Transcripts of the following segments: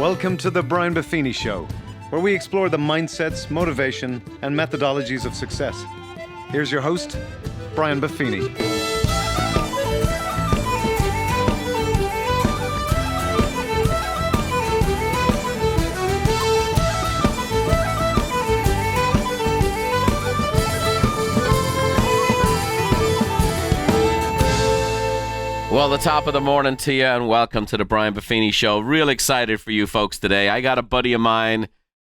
Welcome to the Brian Buffini Show, where we explore the mindsets, motivation, and methodologies of success. Here's your host, Brian Buffini. Well, the top of the morning to you, and welcome to the Brian Buffini Show. Real excited for you folks today. I got a buddy of mine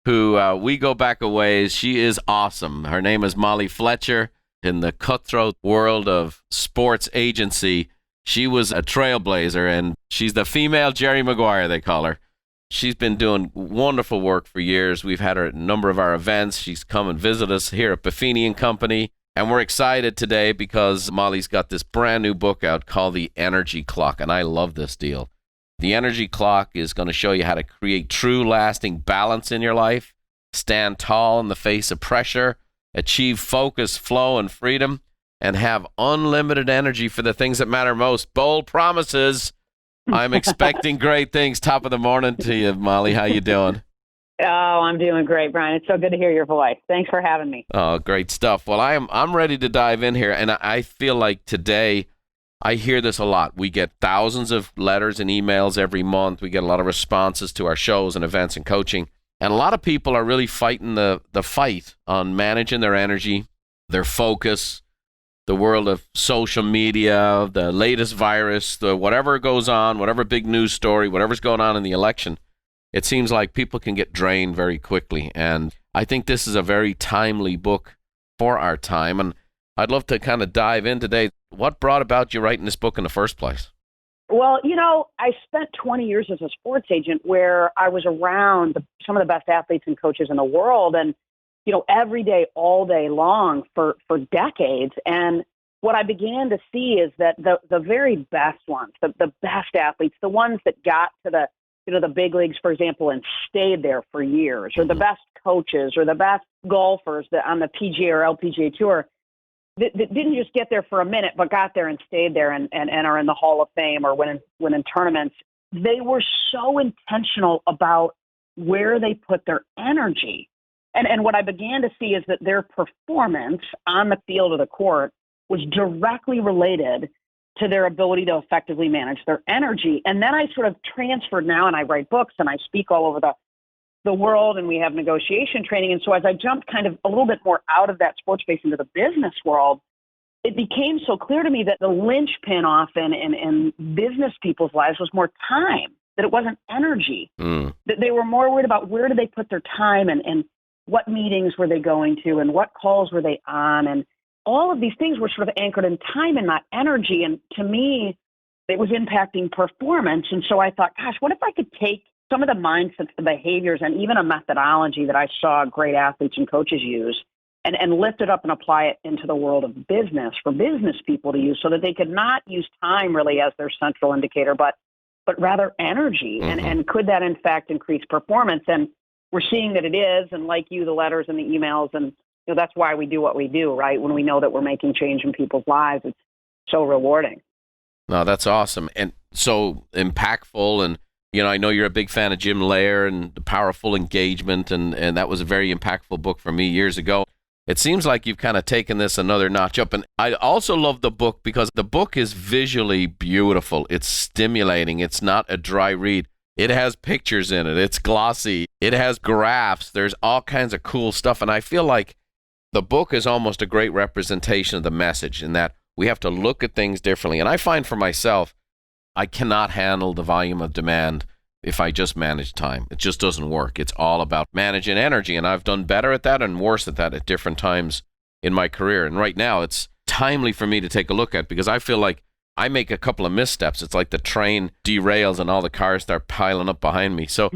who we go back a ways. She is awesome. Her name is Molly Fletcher. In the cutthroat world of sports agency, she was a trailblazer, and she's the female Jerry Maguire, they call her. She's been doing wonderful work for years. We've had her at a number of our events. She's come and visit us here at Buffini & Company. And we're excited today because Molly's got this brand new book out called The Energy Clock, and I love this deal. The Energy Clock is going to show you how to create true, lasting balance in your life, stand tall in the face of pressure, achieve focus, flow, and freedom, and have unlimited energy for the things that matter most. Bold promises. I'm expecting great things. Top of the morning to you, Molly. How you doing? Oh, I'm doing great, Brian. It's so good to hear your voice. Thanks for having me. Oh, great stuff. Well, I'm ready to dive in here, and I feel like today I hear this a lot. We get thousands of letters and emails every month. We get a lot of responses to our shows and events and coaching, and a lot of people are really fighting the fight on managing their energy, their focus, the world of social media, the latest virus, the whatever goes on, whatever big news story, whatever's going on in the election. It seems like people can get drained very quickly, and I think this is a very timely book for our time, and I'd love to kind of dive in today. What brought about you writing this book in the first place? Well, I spent 20 years as a sports agent where I was around some of the best athletes and coaches in the world, and, every day, all day long for decades. And what I began to see is that the very best ones, the best athletes, the ones that got to the big leagues, for example, and stayed there for years, or the best coaches or the best golfers on the PGA or LPGA tour that didn't just get there for a minute, but got there and stayed there and are in the Hall of Fame or win in tournaments. They were so intentional about where they put their energy. And what I began to see is that their performance on the field or the court was directly related to their ability to effectively manage their energy. And then I sort of transferred now, and I write books and I speak all over the world, and we have negotiation training. And so as I jumped kind of a little bit more out of that sports space into the business world, it became so clear to me that the linchpin often in business people's lives was more time, that it wasn't energy, that they were more worried about where do they put their time and what meetings were they going to and what calls were they on. And all of these things were sort of anchored in time and not energy. And to me, it was impacting performance. And so I thought, gosh, what if I could take some of the mindsets, the behaviors, and even a methodology that I saw great athletes and coaches use and lift it up and apply it into the world of business for business people to use so that they could not use time really as their central indicator, but rather energy. And could that, in fact, increase performance? And we're seeing that it is. And like you, the letters and the emails, and that's why we do what we do, right? When we know that we're making change in people's lives, it's so rewarding. No, that's awesome. And so impactful. And, I know you're a big fan of Jim Lair and the Powerful Engagement. And that was a very impactful book for me years ago. It seems like you've kind of taken this another notch up. And I also love the book because the book is visually beautiful. It's stimulating. It's not a dry read. It has pictures in it. It's glossy. It has graphs. There's all kinds of cool stuff. And I feel like the book is almost a great representation of the message in that we have to look at things differently. And I find for myself, I cannot handle the volume of demand if I just manage time. It just doesn't work. It's all about managing energy. And I've done better at that and worse at that at different times in my career. And right now it's timely for me to take a look at because I feel like I make a couple of missteps. It's like the train derails and all the cars start piling up behind me. So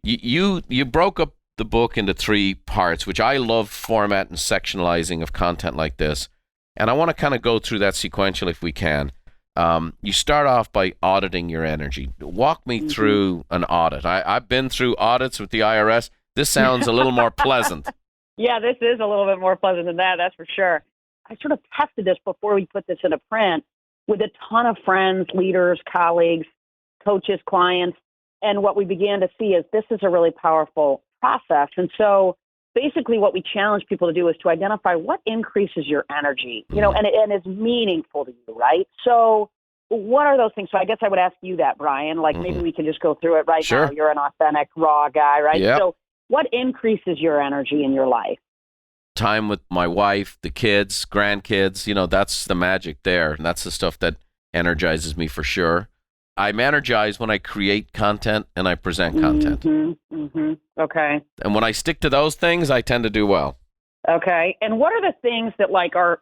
you broke up the book into 3 parts, which I love format and sectionalizing of content like this. And I want to kind of go through that sequentially if we can. You start off by auditing your energy. Walk me through an audit. I've been through audits with the IRS. This sounds a little more pleasant. Yeah, this is a little bit more pleasant than that's for sure. I sort of tested this before we put this into print with a ton of friends, leaders, colleagues, coaches, clients. And what we began to see is this is a really powerful process. And so basically what we challenge people to do is to identify what increases your energy, and is meaningful to you, right? So what are those things? So I guess I would ask you that, Brian, like maybe we can just go through it right Sure. now. You're an authentic, raw guy, right? Yep. So what increases your energy in your life? Time with my wife, the kids, grandkids, that's the magic there. And that's the stuff that energizes me for sure. I'm energized when I create content and I present content. Okay. And when I stick to those things, I tend to do well. Okay. And what are the things that are,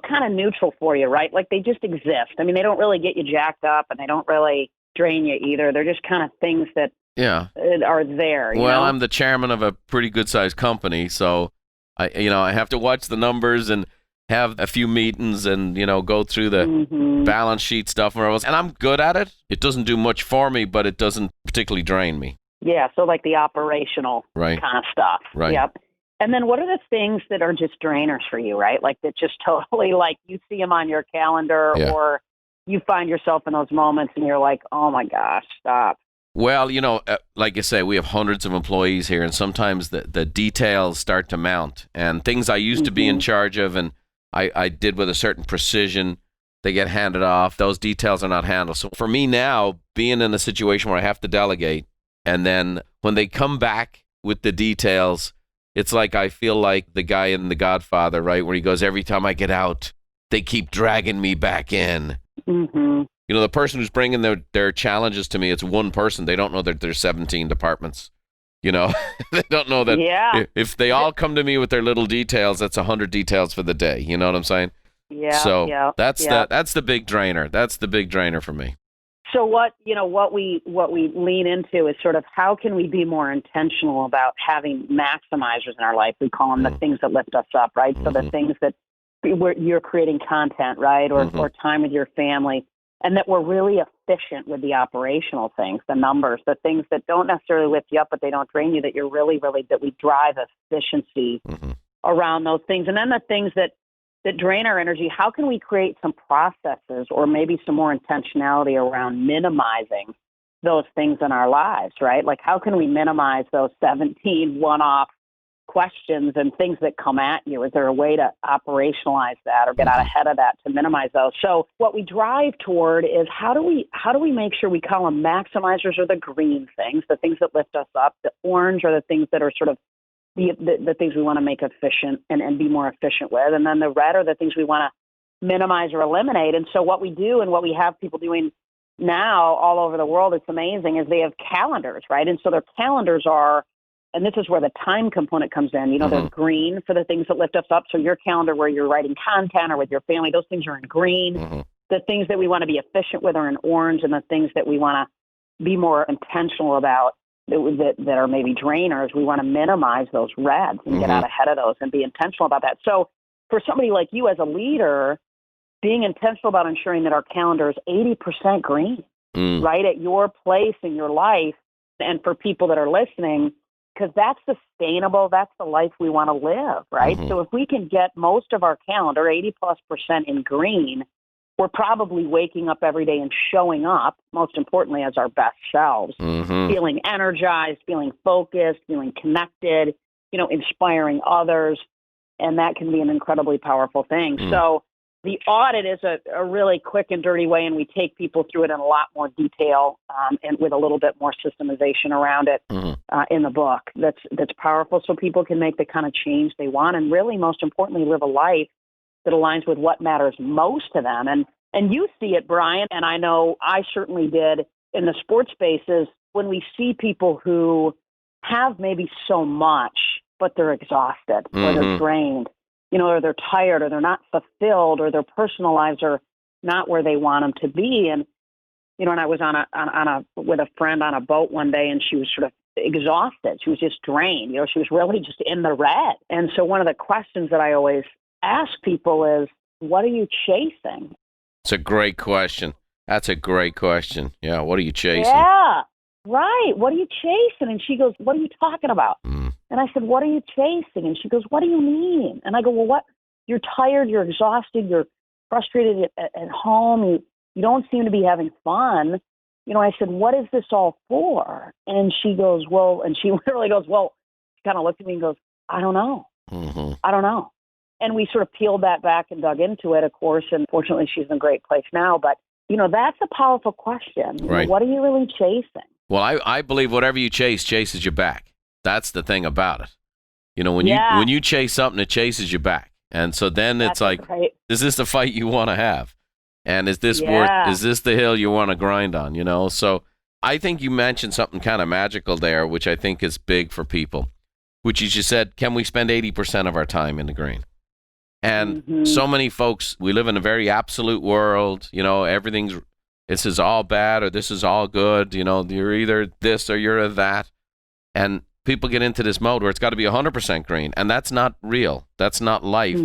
kind of neutral for you, right? Like they just exist. I mean, they don't really get you jacked up and they don't really drain you either. They're just kind of things that are there. Well, I'm the chairman of a pretty good sized company. So I have to watch the numbers and have a few meetings and, go through the balance sheet stuff. And I'm good at it. It doesn't do much for me, but it doesn't particularly drain me. Yeah, so like the operational kind of stuff. Right. Yep. And then what are the things that are just drainers for you, right? Like that just totally like you see them on your calendar or you find yourself in those moments and you're like, oh my gosh, stop. Well, like I say, we have hundreds of employees here, and sometimes the details start to mount. And things I used to be in charge of and I did with a certain precision, they get handed off. Those details are not handled. So for me now, being in a situation where I have to delegate, and then when they come back with the details, it's like I feel like the guy in The Godfather, right, where he goes, every time I get out, they keep dragging me back in. The person who's bringing their challenges to me, it's one person. They don't know that there's 17 departments. They don't know that if they all come to me with their little details, that's 100 details for the day. You know what I'm saying? Yeah. So that's the big drainer. That's the big drainer for me. So what we lean into is sort of how can we be more intentional about having maximizers in our life? We call them the things that lift us up, right? So the things that you're creating content, right? Or time with your family. And that we're really efficient with the operational things, the numbers, the things that don't necessarily lift you up, but they don't drain you, that you're really, that we drive efficiency around those things. And then the things that drain our energy, how can we create some processes or maybe some more intentionality around minimizing those things in our lives, right? Like how can we minimize those 17 one-off questions and things that come at you? Is there a way to operationalize that or get out ahead of that to minimize those? So what we drive toward is how do we make sure we call them maximizers, or the green things, the things that lift us up. The orange are the things that are sort of the things we want to make efficient and be more efficient with. And then the red are the things we want to minimize or eliminate. And so what we do and what we have people doing now all over the world, it's amazing, is they have calendars, right? And so their calendars are, and this is where the time component comes in. They're green for the things that lift us up. So your calendar where you're writing content or with your family, those things are in green. The things that we want to be efficient with are in orange, and the things that we want to be more intentional about that are maybe drainers, we want to minimize those reds and get out ahead of those and be intentional about that. So for somebody like you as a leader, being intentional about ensuring that our calendar is 80% green, right, at your place in your life, and for people that are listening, because that's sustainable, that's the life we want to live, right? So if we can get most of our calendar, 80+% in green, we're probably waking up every day and showing up, most importantly, as our best selves, feeling energized, feeling focused, feeling connected, inspiring others. And that can be an incredibly powerful thing. So the audit is a really quick and dirty way, and we take people through it in a lot more detail and with a little bit more systemization around it in the book. That's powerful, so people can make the kind of change they want and really, most importantly, live a life that aligns with what matters most to them. And you see it, Brian, and I know I certainly did in the sports spaces, when we see people who have maybe so much, but they're exhausted or they're drained, or they're tired or they're not fulfilled or their personal lives are not where they want them to be. And, and I was with a friend on a boat one day, and she was sort of exhausted. She was just drained. She was really just in the red. And so one of the questions that I always ask people is, what are you chasing? It's a great question. That's a great question. Yeah. What are you chasing? Yeah. Right. What are you chasing? And she goes, what are you talking about? And I said, what are you chasing? And she goes, what do you mean? And I go, well, what? You're tired. You're exhausted. You're frustrated at home. You don't seem to be having fun. I said, what is this all for? And she goes, well, and she literally goes, well, she kind of looked at me and goes, I don't know. Mm-hmm. I don't know. And we sort of peeled that back and dug into it, of course, and fortunately she's in a great place now. But, that's a powerful question. Right. What are you really chasing? Well, I believe whatever you chase chases you back. That's the thing about it. When you chase something, it chases you back. And so then it's like, right. Is this the fight you want to have? And is this the hill you want to grind on, So I think you mentioned something kind of magical there, which I think is big for people, which is you said, can we spend 80% of our time in the green? And so many folks, we live in a very absolute world, this is all bad or this is all good, you're either this or you're that. And people get into this mode where it's got to be 100% green, and that's not real. That's not life.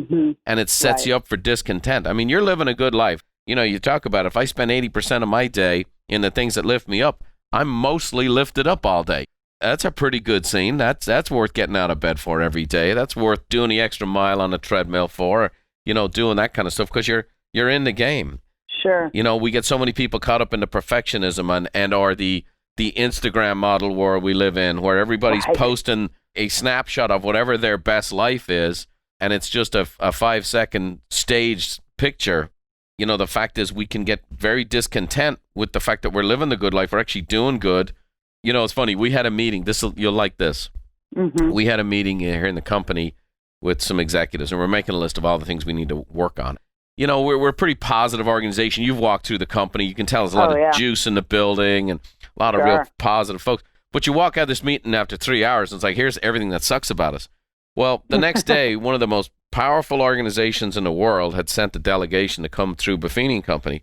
And it sets you up for discontent. I mean, you're living a good life. You talk about if I spend 80% of my day in the things that lift me up, I'm mostly lifted up all day. That's a pretty good scene. That's worth getting out of bed for every day. That's worth doing the extra mile on the treadmill for, doing that kind of stuff because you're in the game. Sure. We get so many people caught up in the perfectionism and or the Instagram model world we live in, where everybody's posting a snapshot of whatever their best life is, and it's just a 5-second staged picture. The fact is we can get very discontent with the fact that we're living the good life. We're actually doing good. It's funny. We had a meeting. You'll like this. We had a meeting here in the company with some executives, and we're making a list of all the things we need to work on. We're a pretty positive organization. You've walked through the company. You can tell there's a lot of juice in the building and a lot of real positive folks. But you walk out of this meeting after 3 hours, and it's like, here's everything that sucks about us. Well, the next day, one of the most powerful organizations in the world had sent a delegation to come through Buffini and Company.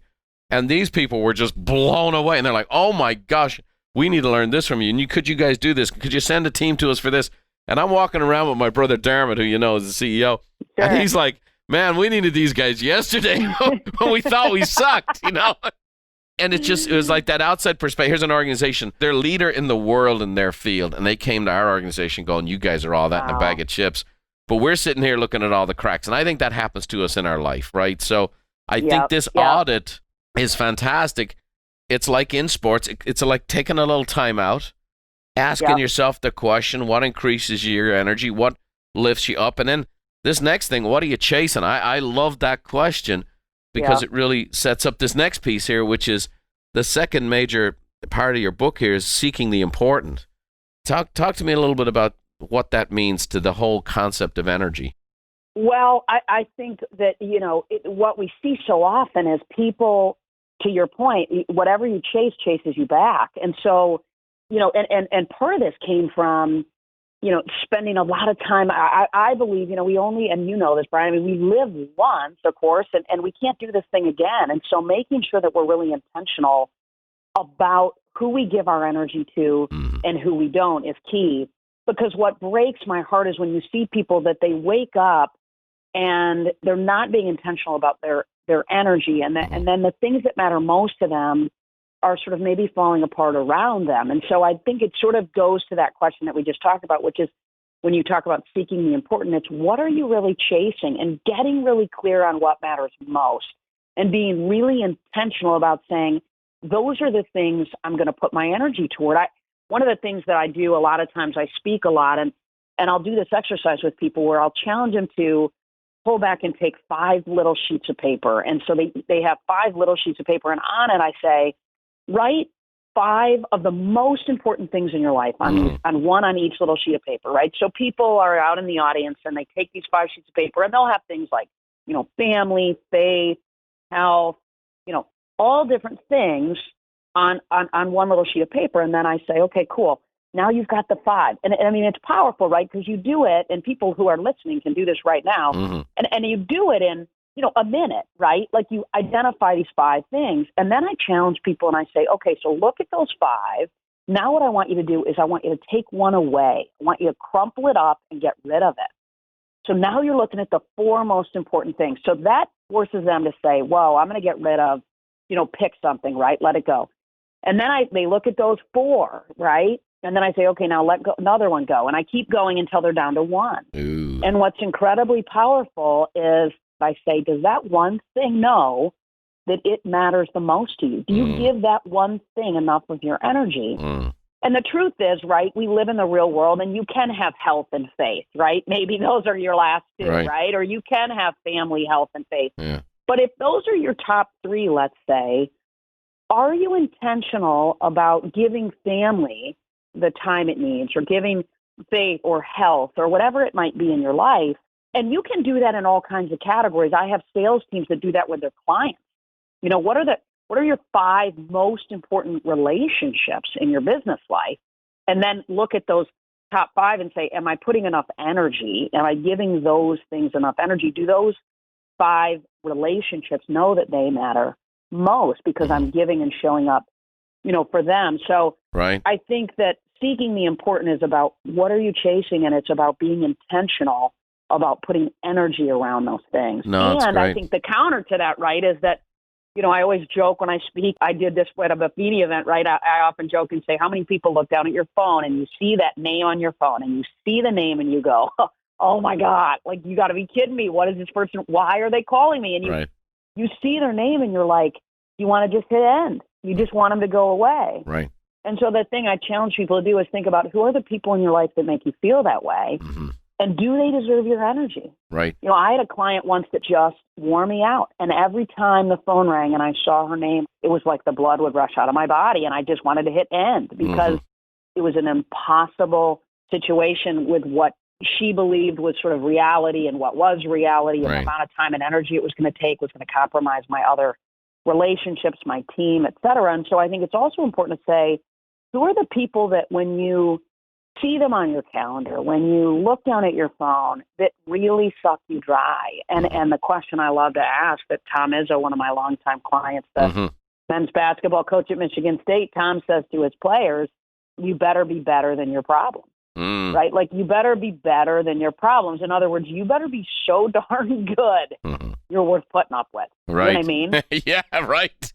And these people were just blown away. And they're like, oh, my gosh, we need to learn this from you. And could you guys do this? Could you send a team to us for this? And I'm walking around with my brother Dermot, who is the CEO. Sure. And he's like, man, we needed these guys yesterday when we thought we sucked, And it was like that outside perspective. Here's an organization. They're leader in the world in their field. And they came to our organization going, you guys are all that in a bag of chips. But we're sitting here looking at all the cracks. And I think that happens to us in our life, right? So I think this audit is fantastic. It's like in sports. It's like taking a little time out, asking yourself the question, what increases your energy? What lifts you up? And then this next thing, what are you chasing? I love that question because it really sets up this next piece here, which is the second major part of your book here is seeking the important. Talk to me a little bit about what that means to the whole concept of energy. Well, I think that, what we see so often is people, to your point, whatever you chase chases you back. And so, and part of this came from, spending a lot of time. I believe, we only, and this, Brian, I mean, we live once, of course, and we can't do this thing again. And so making sure that we're really intentional about who we give our energy to and who we don't is key. Because what breaks my heart is when you see people that they wake up and they're not being intentional about their energy. And then the things that matter most to them are sort of maybe falling apart around them. And so I think it sort of goes to that question that we just talked about, which is when you talk about seeking the important, it's what are you really chasing, and getting really clear on what matters most and being really intentional about saying, those are the things I'm going to put my energy toward. One of the things that I do a lot of times, I speak a lot, and I'll do this exercise with people where I'll challenge them to pull back and take 5 little sheets of paper. And so they have 5 little sheets of paper, and on it I say, write 5 of the most important things in your life on one on each little sheet of paper, right? So people are out in the audience and they take these 5 sheets of paper and they'll have things like, family, faith, health, all different things on one little sheet of paper. And then I say, okay, cool. Now you've got the 5. And I mean, it's powerful, right? Because you do it, and people who are listening can do this right now. And you do it in, a minute, right? Like you identify these 5 things. And then I challenge people and I say, okay, so look at those 5. Now what I want you to do is I want you to take one away. I want you to crumple it up and get rid of it. So now you're looking at the 4 most important things. So that forces them to say, whoa, I'm going to get rid of, pick something, right? Let it go. And then they look at those 4, right? And then I say, okay, now let another one go. And I keep going until they're down to 1. Ooh. And what's incredibly powerful is I say, does that one thing know that it matters the most to you? Do you give that one thing enough of your energy? And the truth is, right, we live in the real world, and you can have health and faith, right? Maybe those are your last two, right? Or you can have family, health, and faith. Yeah. But if those are your top three, let's say, are you intentional about giving family the time it needs, or giving faith or health or whatever it might be in your life? And you can do that in all kinds of categories. I have sales teams that do that with their clients. You know, what are your 5 most important relationships in your business life? And then look at those top 5 and say, am I putting enough energy? Am I giving those things enough energy? Do those 5 relationships know that they matter most because I'm giving and showing up, you know, for them? So I think that seeking the important is about what are you chasing, and it's about being intentional about putting energy around those things. And I think the counter to that, right, is that, you know, I always joke when I speak, I did this at a Buffini event, right? I often joke and say, how many people look down at your phone and you see that name on your phone and you see the name and you go, oh my God, like, you got to be kidding me. What is this person? Why are they calling me? And you see their name and you're like, you want to just hit end. You just want them to go away. Right. And so the thing I challenge people to do is think about, who are the people in your life that make you feel that way? And do they deserve your energy? Right. You know, I had a client once that just wore me out. And every time the phone rang and I saw her name, it was like the blood would rush out of my body. And I just wanted to hit end because it was an impossible situation with what she believed was sort of reality and what was reality, and the amount of time and energy it was going to take was going to compromise my other relationships, my team, et cetera. And so I think it's also important to say, who are the people that when you see them on your calendar, when you look down at your phone, that really suck you dry? And the question I love to ask that Tom Izzo, one of my longtime clients, the men's basketball coach at Michigan State, Tom says to his players, you better be better than your problems, right? Like, you better be better than your problems. In other words, you better be so darn good you're worth putting up with. Right. You know what I mean? Yeah, right.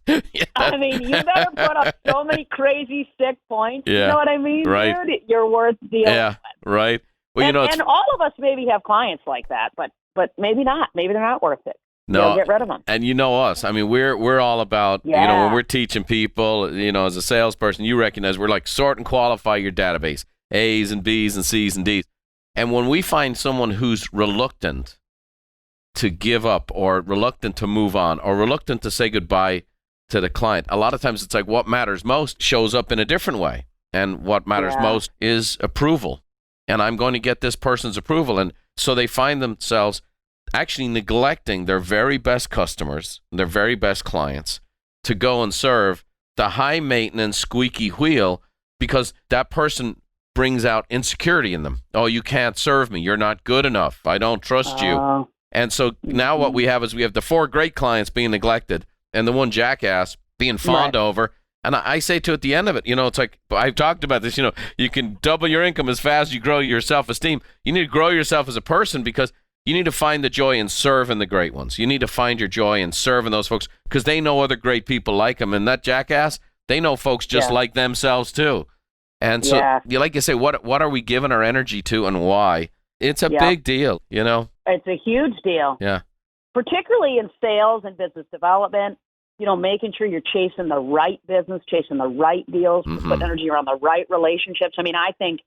I mean, you better put up so many crazy sick points. Yeah. You know what I mean? Right. Dude, you're worth dealing with. Right. Well, you know, and all of us maybe have clients like that, but maybe not. Maybe they're not worth it. No, get rid of them. And you know us. I mean, we're all about, you know, when we're teaching people, you know, as a salesperson, you recognize we're like, sort and qualify your database, A's and B's and C's and D's. And when we find someone who's reluctant to give up, or reluctant to move on, or reluctant to say goodbye to the client, a lot of times it's like what matters most shows up in a different way. And what matters most is approval. And I'm going to get this person's approval. And so they find themselves actually neglecting their very best customers, their very best clients, to go and serve the high maintenance squeaky wheel, because that person brings out insecurity in them. Oh, you can't serve me. You're not good enough. I don't trust you. And so now what we have is we have the 4 great clients being neglected and the one jackass being fawned over. And I say to at the end of it, you know, it's like, I've talked about this, you know, you can double your income as fast as you grow your self-esteem. You need to grow yourself as a person, because you need to find the joy in serving the great ones. You need to find your joy in serving those folks, because they know other great people like them. And that jackass, they know folks just like themselves too. And so, like you say, what are we giving our energy to and why? It's a big deal, you know? It's a huge deal. Yeah. Particularly in sales and business development, you know, making sure you're chasing the right business, chasing the right deals, put energy around the right relationships. I mean, I think,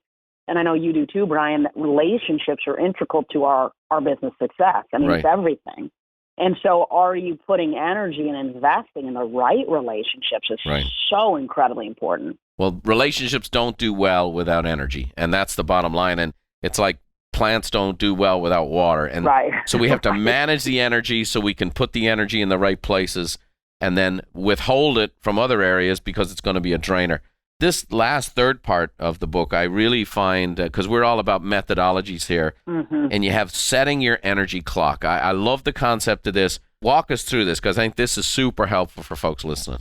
and I know you do too, Brian, that relationships are integral to our business success. I mean, it's everything. And so are you putting energy and investing in the right relationships is so incredibly important. Well, relationships don't do well without energy, and that's the bottom line. And it's like plants don't do well without water. And so we have to manage the energy so we can put the energy in the right places, and then withhold it from other areas because it's going to be a drainer. This last third part of the book, I really find, because we're all about methodologies here, and you have setting your energy clock. I love the concept of this. Walk us through this, because I think this is super helpful for folks listening.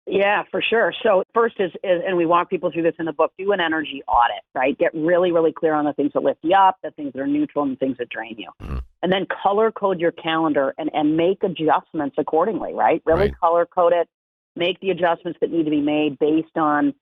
Yeah, for sure. So first is, and we walk people through this in the book, do an energy audit, right? Get really, really clear on the things that lift you up, the things that are neutral, and the things that drain you. And then color code your calendar and make adjustments accordingly, right? Really color code it, make the adjustments that need to be made based on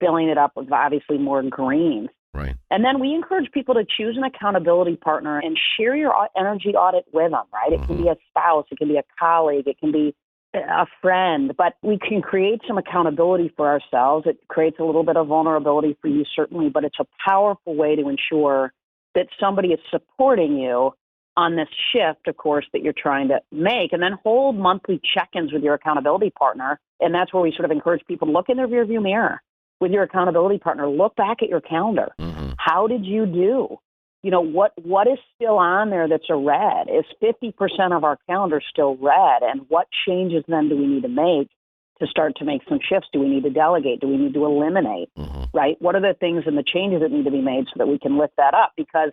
filling it up with obviously more greens. Right. And then we encourage people to choose an accountability partner and share your energy audit with them, right? It can be a spouse, it can be a colleague, it can be a friend, but we can create some accountability for ourselves. It creates a little bit of vulnerability for you, certainly, but it's a powerful way to ensure that somebody is supporting you on this shift, of course, that you're trying to make, and then hold monthly check-ins with your accountability partner. And that's where we sort of encourage people to look in their rearview mirror with your accountability partner. Look back at your calendar. Mm-hmm. How did you do? What is still on there that's a red? Is 50% of our calendar still red? And what changes then do we need to make to start to make some shifts? Do we need to delegate? Do we need to eliminate? Mm-hmm. Right? What are the things and the changes that need to be made so that we can lift that up? Because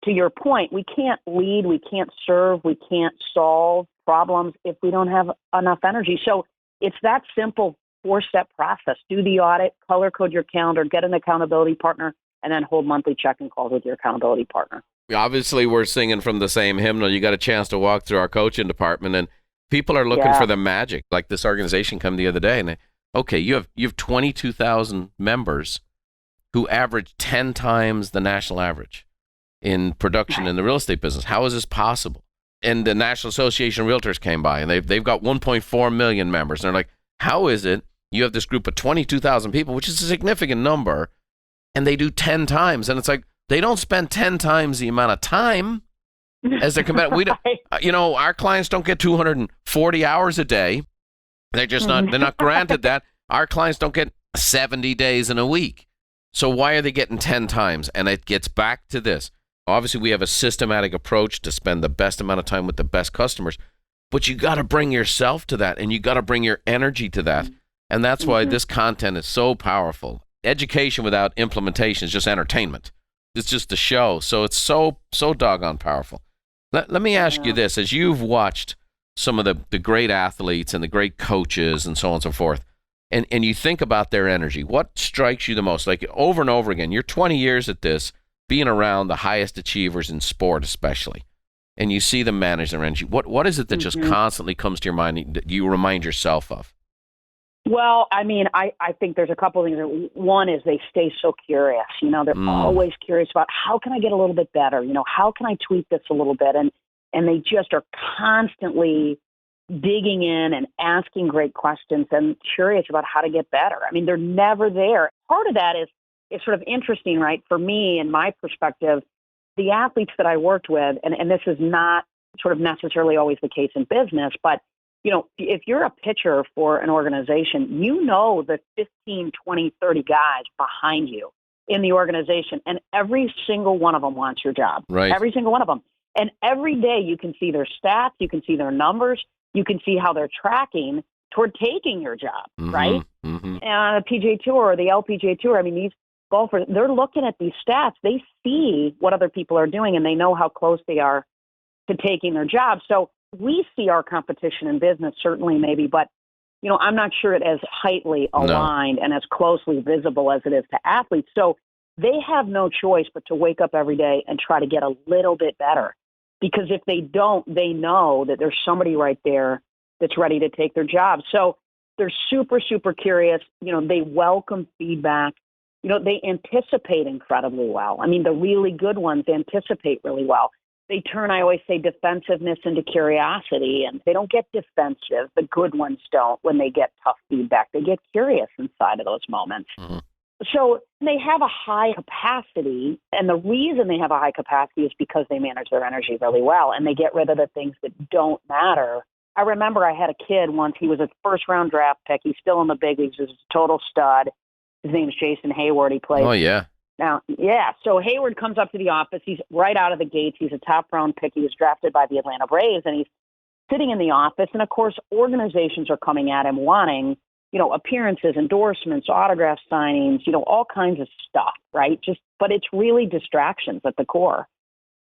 to your point, we can't lead, we can't serve, we can't solve problems if we don't have enough energy. So it's that simple 4-step process. Do the audit, color code your calendar, get an accountability partner, and then hold monthly check-in calls with your accountability partner. Obviously, we're singing from the same hymnal. You got a chance to walk through our coaching department, and people are looking for the magic. Like this organization come the other day, and you have 22,000 members who average 10 times the national average in production in the real estate business. How is this possible? And the National Association of Realtors came by, and they've got 1.4 million members. And they're like, how is it you have this group of 22,000 people, which is a significant number, and they do 10 times? And it's like, they don't spend 10 times the amount of time as they're committed. We don't, our clients don't get 240 hours a day. They're just not, they're not granted that. Our clients don't get 70 days in a week. So why are they getting 10 times? And it gets back to this. Obviously, we have a systematic approach to spend the best amount of time with the best customers, but you got to bring yourself to that, and you got to bring your energy to that. And that's why this content is so powerful. Education without implementation is just entertainment. It's just a show. So it's so doggone powerful. Let me ask you this. As you've watched some of the great athletes and the great coaches and so on and so forth, and you think about their energy, what strikes you the most? Like over and over again, you're 20 years at this, being around the highest achievers in sport especially, and you see them manage their energy. What is it that just constantly comes to your mind that you remind yourself of? Well, I mean, I think there's a couple of things. One is they stay so curious. They're always curious about how can I get a little bit better? How can I tweak this a little bit? And they just are constantly digging in and asking great questions and curious about how to get better. I mean, they're never there. Part of that is it's sort of interesting, right? For me, in my perspective, the athletes that I worked with, and this is not sort of necessarily always the case in business, but if you're a pitcher for an organization, the 15, 20, 30 guys behind you in the organization, and every single one of them wants your job. Right. Every single one of them. And every day you can see their stats, you can see their numbers, you can see how they're tracking toward taking your job, right? And on the PGA Tour or the LPGA Tour, I mean, these golfers, they're looking at these stats. They see what other people are doing, and they know how close they are to taking their job. So we see our competition in business, certainly maybe, but, I'm not sure it as tightly aligned and as closely visible as it is to athletes. So they have no choice but to wake up every day and try to get a little bit better. Because if they don't, they know that there's somebody right there that's ready to take their job. So they're super, super curious. They welcome feedback. They anticipate incredibly well. I mean, the really good ones anticipate really well. They turn, I always say, defensiveness into curiosity, and they don't get defensive. The good ones don't when they get tough feedback. They get curious inside of those moments. So they have a high capacity, and the reason they have a high capacity is because they manage their energy really well, and they get rid of the things that don't matter. I remember I had a kid once. He was a first-round draft pick. He's still in the big leagues. He's a total stud. His name's Jason Hayward. He plays. Oh, yeah. Now, so Hayward comes up to the office. He's right out of the gates. He's a top-round pick. He was drafted by the Atlanta Braves, and he's sitting in the office. And, of course, organizations are coming at him wanting, appearances, endorsements, autograph signings, all kinds of stuff, right? But it's really distractions at the core.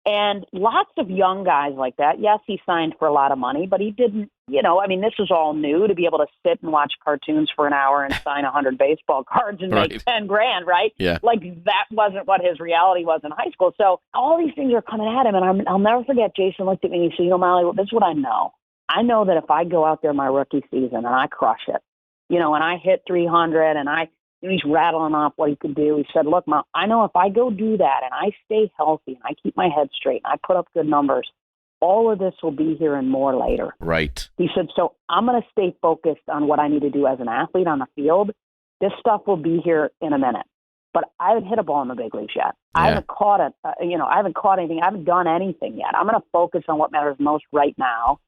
And lots of young guys like that. Yes, he signed for a lot of money, but he didn't, this is all new to be able to sit and watch cartoons for an hour and sign 100 baseball cards and make 10 grand, right? Yeah. Like that wasn't what his reality was in high school. So all these things are coming at him. And I'll never forget, Jason looked at me and he said, Molly, this is what I know. I know that if I go out there my rookie season and I crush it, and I hit 300 and he's rattling off what he could do. He said, look, Mom, I know if I go do that and I stay healthy and I keep my head straight and I put up good numbers, all of this will be here and more later. Right. He said, so I'm going to stay focused on what I need to do as an athlete on the field. This stuff will be here in a minute. But I haven't hit a ball in the big leagues yet. Yeah. I haven't caught it. I haven't caught anything. I haven't done anything yet. I'm going to focus on what matters most right now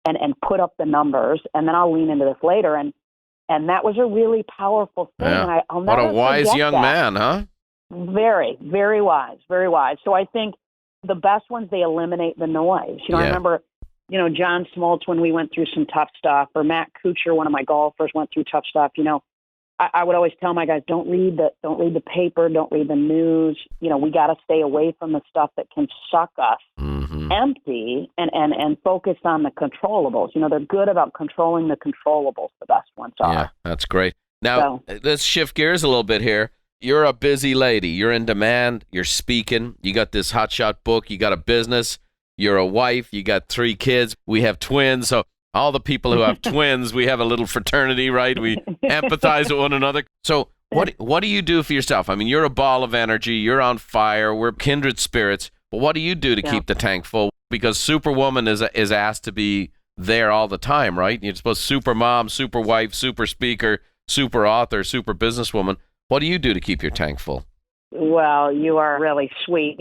and put up the numbers, and then I'll lean into this later. And that was a really powerful thing. Yeah. And I'll never What a wise forget young that. man, huh? Very, very wise, very wise. So I think the best ones, they eliminate the noise. I remember, John Smoltz, when we went through some tough stuff, or Matt Kuchar, one of my golfers, went through tough stuff. I would always tell my guys, don't read the paper, don't read the news. We got to stay away from the stuff that can suck us empty and focus on the controllables. They're good about controlling the controllables. The best ones are. Yeah, that's great. Now, let's shift gears a little bit here. You're a busy lady. You're in demand. You're speaking. You got this hotshot book. You got a business. You're a wife. You got 3 kids. We have twins. So all the people who have twins, we have a little fraternity, right? We empathize with one another. So what do you do for yourself? I mean, you're a ball of energy. You're on fire. We're kindred spirits. But what do you do to keep the tank full? Because Superwoman is asked to be there all the time, right? You're supposed super mom, super wife, super speaker, super author, super businesswoman. What do you do to keep your tank full? Well, you are really sweet.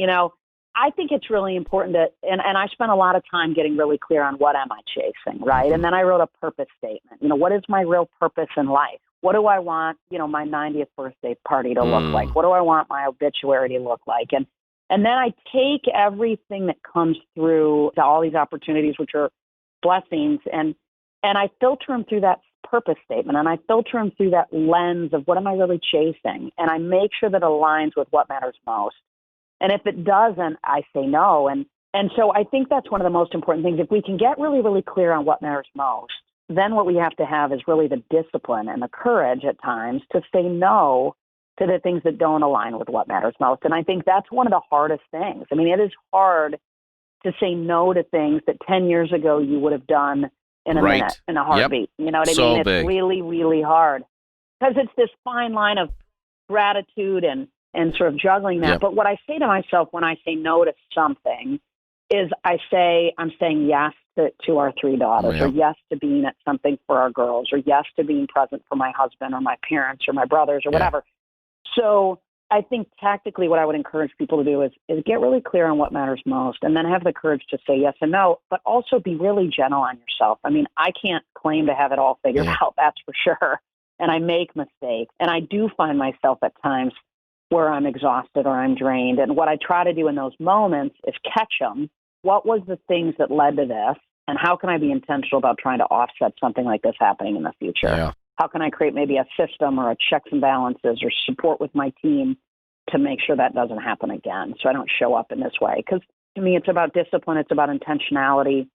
I think it's really important and I spent a lot of time getting really clear on what am I chasing, right? And then I wrote a purpose statement. What is my real purpose in life? What do I want, my 90th birthday party to look like? What do I want my obituary to look like? And then I take everything that comes through to all these opportunities, which are blessings, and I filter them through that purpose statement, and I filter them through that lens of what am I really chasing, and I make sure that it aligns with what matters most. And if it doesn't, I say no. And so I think that's one of the most important things. If we can get really, really clear on what matters most, then what we have to have is really the discipline and the courage at times to say no to the things that don't align with what matters most. And I think that's one of the hardest things. I mean, it is hard to say no to things that 10 years ago you would have done in a minute, in a heartbeat. Yep. You know what I So mean? It's big. really, really hard because it's this fine line of gratitude and sort of juggling that. Yep. But what I say to myself when I say no to something is I'm saying yes to our 3 daughters, or yes to being at something for our girls, or yes to being present for my husband or my parents or my brothers or whatever. So I think tactically what I would encourage people to do is get really clear on what matters most, and then have the courage to say yes and no, but also be really gentle on yourself. I mean, I can't claim to have it all figured out, that's for sure. And I make mistakes, and I do find myself at times where I'm exhausted or I'm drained. And what I try to do in those moments is catch them. What was the things that led to this? And how can I be intentional about trying to offset something like this happening in the future? Yeah. How can I create maybe a system or a checks and balances or support with my team to make sure that doesn't happen again, so I don't show up in this way? Because to me, it's about discipline. It's about intentionality,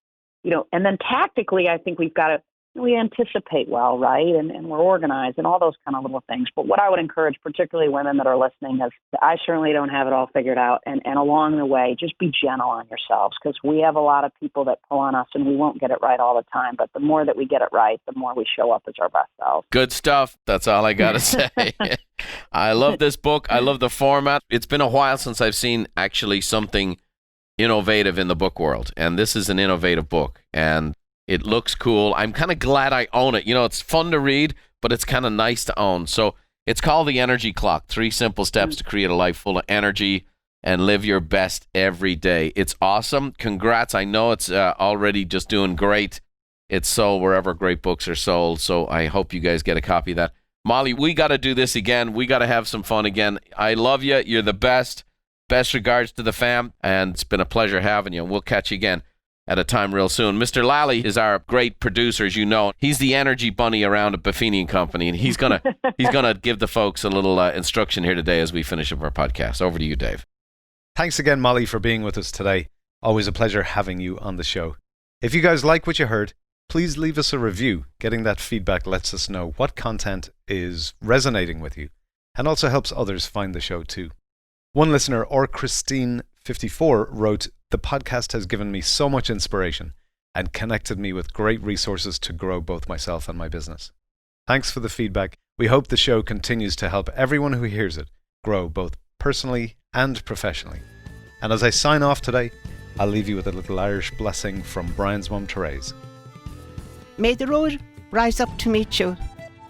and then tactically, I think we anticipate well, right? And we're organized and all those kind of little things. But what I would encourage, particularly women that are listening, is I certainly don't have it all figured out. And along the way, just be gentle on yourselves, because we have a lot of people that pull on us and we won't get it right all the time. But the more that we get it right, the more we show up as our best selves. Good stuff. That's all I got to say. I love this book. I love the format. It's been a while since I've seen actually something innovative in the book world. And this is an innovative book. And it looks cool. I'm kind of glad I own it. It's fun to read, but it's kind of nice to own. So it's called The Energy Clock, 3 Simple Steps to Create a Life Full of Energy and Live Your Best Every Day. It's awesome. Congrats. I know it's already just doing great. It's sold wherever great books are sold. So I hope you guys get a copy of that. Molly, we got to do this again. We got to have some fun again. I love you. You're the best. Best regards to the fam. And it's been a pleasure having you. We'll catch you again at a time real soon. Mr. Lally is our great producer, as you know. He's the energy bunny around at Buffini and Company, and he's gonna give the folks a little instruction here today as we finish up our podcast. Over to you, Dave. Thanks again, Molly, for being with us today. Always a pleasure having you on the show. If you guys like what you heard, please leave us a review. Getting that feedback lets us know what content is resonating with you and also helps others find the show too. One listener, or Christine54, wrote, "The podcast has given me so much inspiration and connected me with great resources to grow both myself and my business." Thanks for the feedback. We hope the show continues to help everyone who hears it grow both personally and professionally. And as I sign off today, I'll leave you with a little Irish blessing from Brian's mum, Therese. May the road rise up to meet you,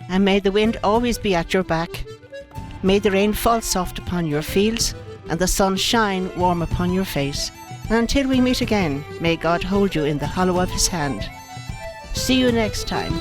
and may the wind always be at your back. May the rain fall soft upon your fields, and the sun shine warm upon your face. And until we meet again, may God hold you in the hollow of his hand. See you next time.